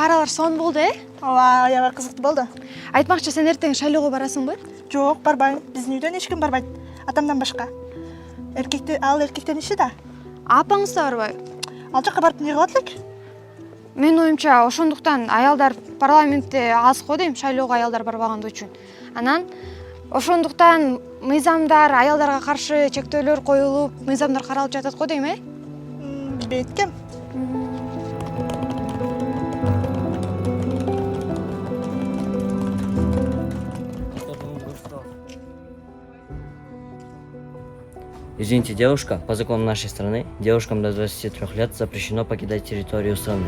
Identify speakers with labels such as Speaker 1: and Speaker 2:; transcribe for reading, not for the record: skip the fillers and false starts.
Speaker 1: чаралар сонун болду,
Speaker 2: Ооба, аябай кызыктуу болду.
Speaker 1: Айтмакчы, сен эртең шайлоого барасыңбы?
Speaker 2: Жок, барбайм. Биздин үйдөн эч ким барбайт. Атамдан башка. Эркектен иши да.
Speaker 1: Апаңыз да барбайбы?
Speaker 2: Ал жака барып эмне кылат элек?
Speaker 1: Менин оюмча, ошондуктан аялдар парламентте аз го дейм, шайлоого аялдар барбагандыгы үчүн. Анан ошондуктан мыйзамдар, аялдарга каршы чектөөлөр коюлуп, мыйзамдар каралып жатат го дейм,
Speaker 2: Билбейт экем.
Speaker 3: Извините, девушка, по закону нашей страны, девушкам до 23 лет запрещено покидать территорию страны.